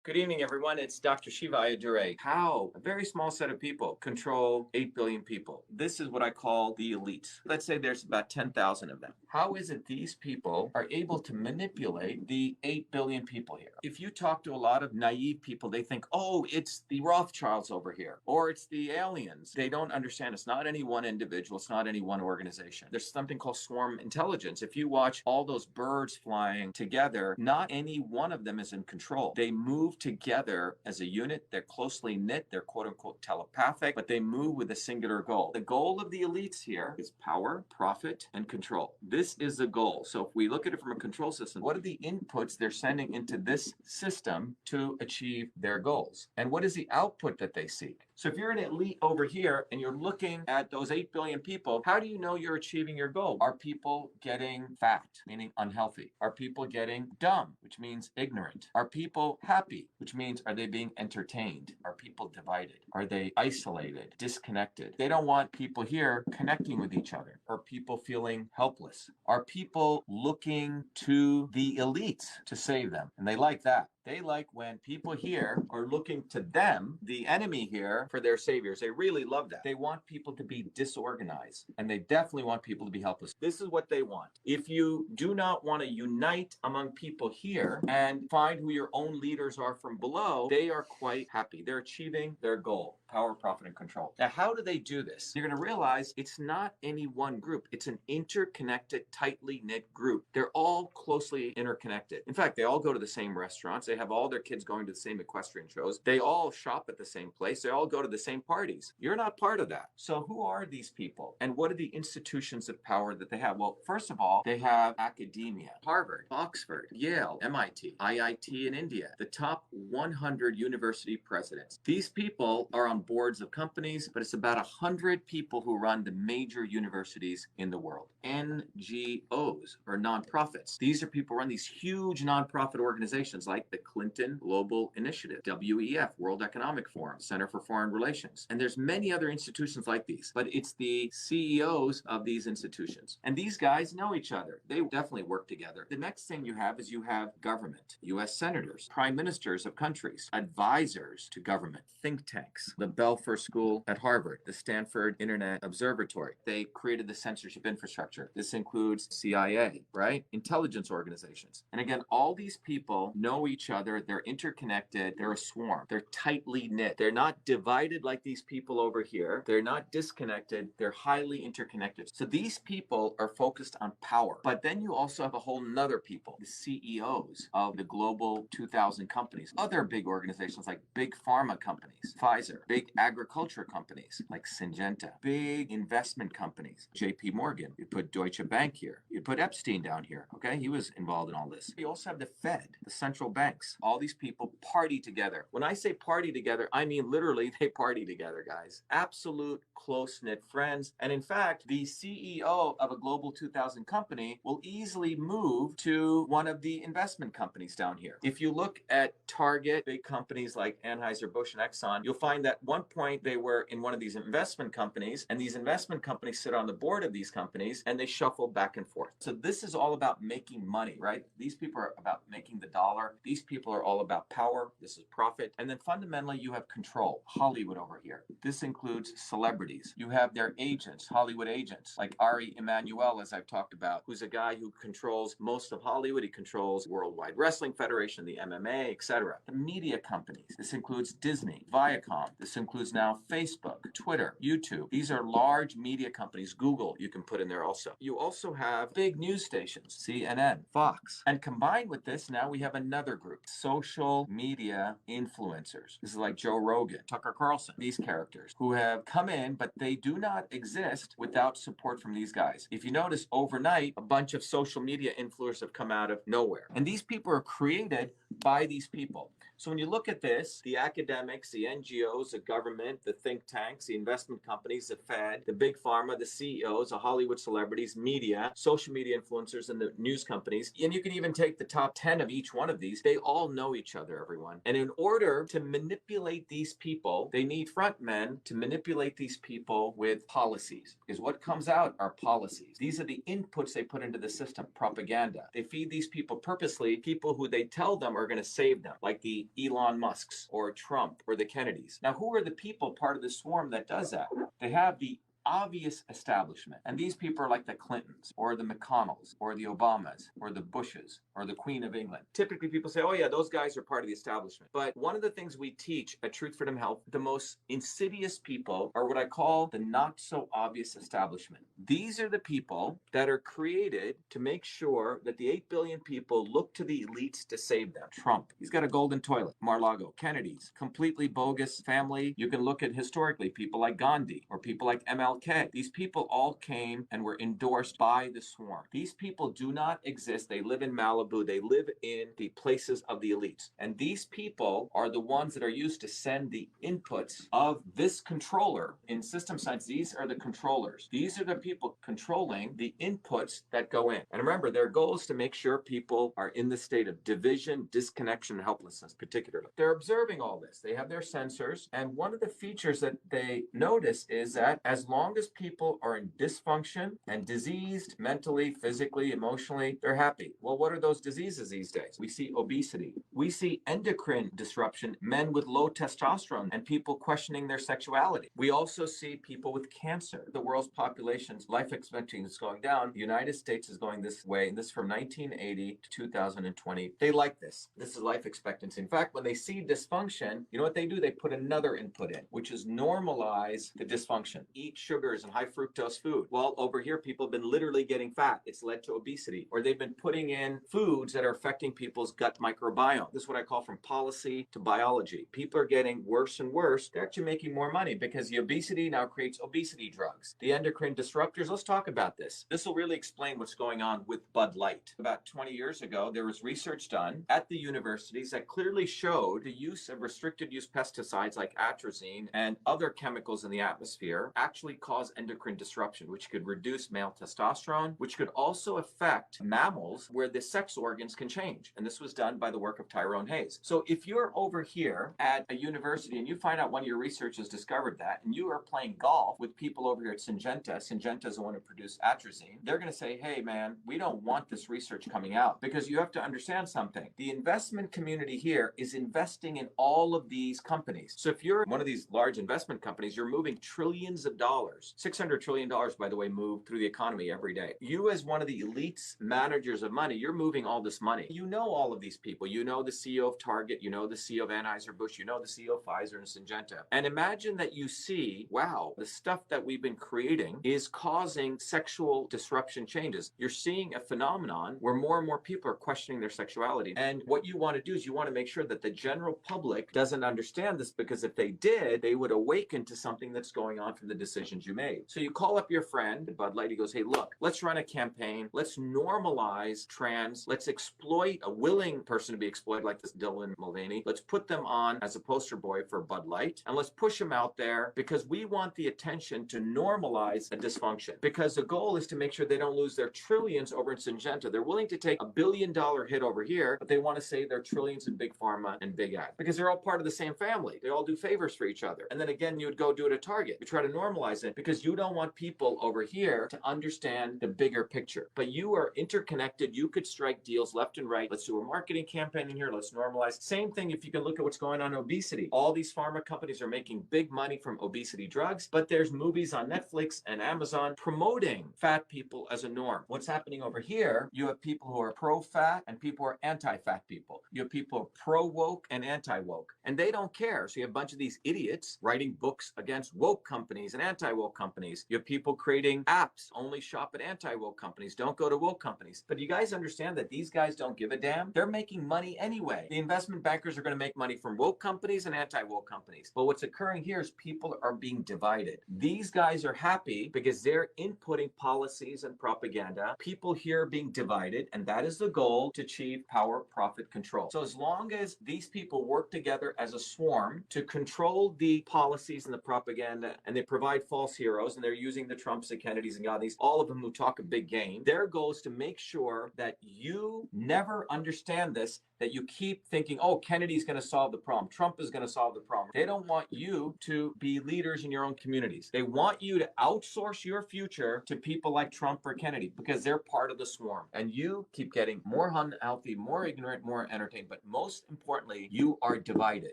Good evening, everyone. It's Dr. Shiva Ayyadurai. How a very small set of people control 8 billion people. This is what I call the elites. Let's say there's about 10,000 of them. How is it these people are able to manipulate the 8 billion people here? If you talk to a lot of naive people, they think, oh, it's the Rothschilds over here, or it's the aliens. They don't understand it's not any one individual, it's not any one organization. There's something called swarm intelligence. If you watch all those birds flying together, not any one of them is in control. They move together as a unit. They're closely knit. They're quote unquote telepathic, but they move with a singular goal. The goal of the elites here is power, profit, and control. This is the goal. So if we look at it from a control system, what are the inputs they're sending into this system to achieve their goals? And what is the output that they seek? So if you're an elite over here and you're looking at those 8 billion people, how do you know you're achieving your goal? Are people getting fat, meaning unhealthy? Are people getting dumb, which means ignorant? Are people happy, which means are they being entertained? Are people divided? Are they isolated, disconnected? They don't want people here connecting with each other. Are people feeling helpless? Are people looking to the elites to save them? And they like that. They like when people here are looking to them, the enemy here, for their saviors. They really love that. They want people to be disorganized, and they definitely want people to be helpless. This is what they want. If you do not want to unite among people here and find who your own leaders are from below, they are quite happy. They're achieving their goal. Power, profit, and control. Now, how do they do this? You're going to realize it's not any one group. It's an interconnected, tightly knit group. They're all closely interconnected. In fact, they all go to the same restaurants. They have all their kids going to the same equestrian shows. They all shop at the same place. They all go to the same parties. You're not part of that. So who are these people? And what are the institutions of power that they have? Well, first of all, they have academia. Harvard, Oxford, Yale, MIT, IIT in India, the top 100 university presidents. These people are on boards of companies, but it's about 100 people who run the major universities in the world. NGOs, or nonprofits. These are people who run these huge nonprofit organizations like the Clinton Global Initiative, WEF, World Economic Forum, Center for Foreign Relations. And there's many other institutions like these, but it's the CEOs of these institutions. And these guys know each other. They definitely work together. The next thing you have is you have government, US senators, prime ministers of countries, advisors to government, think tanks, the Belfer School at Harvard, the Stanford Internet Observatory. They created the censorship infrastructure. This includes CIA, right? Intelligence organizations. And again, all these people know each other. They're interconnected. They're a swarm. They're tightly knit. They're not divided like these people over here. They're not disconnected. They're highly interconnected. So these people are focused on power. But then you also have a whole nother people, the CEOs of the global 2,000 companies, other big organizations like big pharma companies, Pfizer, big agriculture companies like Syngenta, big investment companies, JP Morgan. You put Deutsche Bank here. You put Epstein down here. Okay, he was involved in all this. You also have the Fed, the central banks. All these people party together. When I say party together, I mean literally they party together, guys. Absolute close-knit friends. And in fact, the CEO of a global 2,000 company will easily move to one of the investment companies down here. If you look at Target, big companies like Anheuser-Busch and Exxon, you'll find that at one point they were in one of these investment companies, and these investment companies sit on the board of these companies and they shuffle back and forth. So this is all about making money, right? These people are about making the dollar. These people are all about power. This is profit. And then fundamentally, you have control. Hollywood over here. This includes celebrities. You have their agents, Hollywood agents, like Ari Emanuel, as I've talked about, who's a guy who controls most of Hollywood. He controls Worldwide Wrestling Federation, the MMA, etc. The media companies. This includes Disney, Viacom. This includes now Facebook, Twitter, YouTube. These are large media companies. Google, you can put in there also. You also have big news stations, CNN, Fox. And combined with this, now we have another group, social media influencers. This is like Joe Rogan, Tucker Carlson, these characters who have come in, but they do not exist without support from these guys. If you notice, overnight, a bunch of social media influencers have come out of nowhere. And these people are created by these people. So when you look at this, the academics, the NGOs, the government, the think tanks, the investment companies, the Fed, the big pharma, the CEOs, the Hollywood celebrities, media, social media influencers, and the news companies, and you can even take the top 10 of each one of these, they all know each other everyone. And in order to manipulate these people, they need front men to manipulate these people with policies. Because what comes out are policies. These are the inputs they put into the system, propaganda. They feed these people purposely, people who they tell them are going to save them, like the Elon Musks or Trump or the Kennedys. Now, who are the people part of the swarm that does that? They have the obvious establishment. And these people are like the Clintons or the McConnells or the Obamas or the Bushes or the Queen of England. Typically people say, oh yeah, those guys are part of the establishment. But one of the things we teach at Truth Freedom Health, the most insidious people are what I call the not so obvious establishment. These are the people that are created to make sure that the 8 billion people look to the elites to save them. Trump, he's got a golden toilet. Mar-a-Lago, Kennedy's, completely bogus family. You can look at historically people like Gandhi or people like MLK. These people all came and were endorsed by the swarm. These people do not exist. They live in Malibu. They live in the places of the elites. And these people are the ones that are used to send the inputs of this controller. In system science, these are the controllers. These are the people controlling the inputs that go in. And remember, their goal is to make sure people are in the state of division, disconnection, and helplessness, particularly. They're observing all this. They have their sensors. And one of the features that they notice is that as long as people are in dysfunction and diseased mentally, physically, emotionally, they're happy. Well, what are those diseases these days? We see obesity. We see endocrine disruption, men with low testosterone, and people questioning their sexuality. We also see people with cancer. The world's population's life expectancy is going down. The United States is going this way, and this from 1980 to 2020. They like this. This is life expectancy. In fact, when they see dysfunction, you know what they do? They put another input in, which is normalize the dysfunction. Eat sugars and high fructose food. Well, over here, people have been literally getting fat. It's led to obesity. Or they've been putting in foods that are affecting people's gut microbiome. This is what I call from policy to biology. People are getting worse and worse. They're actually making more money because the obesity now creates obesity drugs. The endocrine disruptors, let's talk about this. This will really explain what's going on with Bud Light. About 20 years ago, there was research done at the universities that clearly showed the use of restricted use pesticides like atrazine and other chemicals in the atmosphere actually cause endocrine disruption, which could reduce male testosterone, which could also affect mammals where the sex organs can change. And this was done by the work of Tyrone Hayes. So if you're over here at a university and you find out one of your researchers discovered that, and you are playing golf with people over here at Syngenta is the one who produced atrazine, they're going to say, hey man, we don't want this research coming out, because you have to understand something. The investment community here is investing in all of these companies. So if you're one of these large investment companies, you're moving trillions of dollars. $600 trillion, by the way, move through the economy every day. You as one of the elites managers of money, you're moving all this money. You know all of these people. You know the CEO of Target, you know the CEO of Anheuser-Busch, you know the CEO of Pfizer and Syngenta. And imagine that you see, wow, the stuff that we've been creating is causing sexual disruption changes. You're seeing a phenomenon where more and more people are questioning their sexuality. And what you want to do is you want to make sure that the general public doesn't understand this, because if they did, they would awaken to something that's going on from the decisions you made. So you call up your friend, Bud Light, he goes, hey, look, let's run a campaign. Let's normalize trans. Let's exploit a willing person to be exploited like this Dylan Mulvaney. Let's put them on as a poster boy for Bud Light, and let's push them out there because we want the attention to normalize a dysfunction, because the goal is to make sure they don't lose their trillions over in Syngenta. They're willing to take $1 billion hit over here, but they want to save their trillions in big pharma and big ag, because they're all part of the same family. They all do favors for each other. And then again, you would go do it at Target. You try to normalize it because you don't want people over here to understand the bigger picture. But you are interconnected. You could strike deals left and right. Let's do a marketing campaign in here. Let's normalize. Same thing if you can look at what's going on in obesity. All these pharma companies are making big money from obesity drugs, but there's movies on Netflix and Amazon promoting fat people as a norm. What's happening over here, you have people who are pro-fat and people who are anti-fat people. You have people who are pro-woke and anti-woke, and they don't care. So you have a bunch of these idiots writing books against woke companies and anti-woke companies. You have people creating apps, only shop at anti-woke companies, don't go to woke companies. But you guys understand that these guys don't give a damn? They're making money anyway. The investment bankers are going to make money from woke companies and anti-woke companies. But what's occurring here is people are being divided. These guys are happy because they're inputting policies and propaganda. People here are being divided, and that is the goal, to achieve power, profit, control. So as long as these people work together as a swarm to control the policies and the propaganda, and they provide false false heroes, and they're using the Trumps, the Kennedys, and Gandhis, all of them who talk a big game. Their goal is to make sure that you never understand this, that you keep thinking, oh, Kennedy's going to solve the problem. Trump is going to solve the problem. They don't want you to be leaders in your own communities. They want you to outsource your future to people like Trump or Kennedy because they're part of the swarm. And you keep getting more unhealthy, more ignorant, more entertained. But most importantly, you are divided.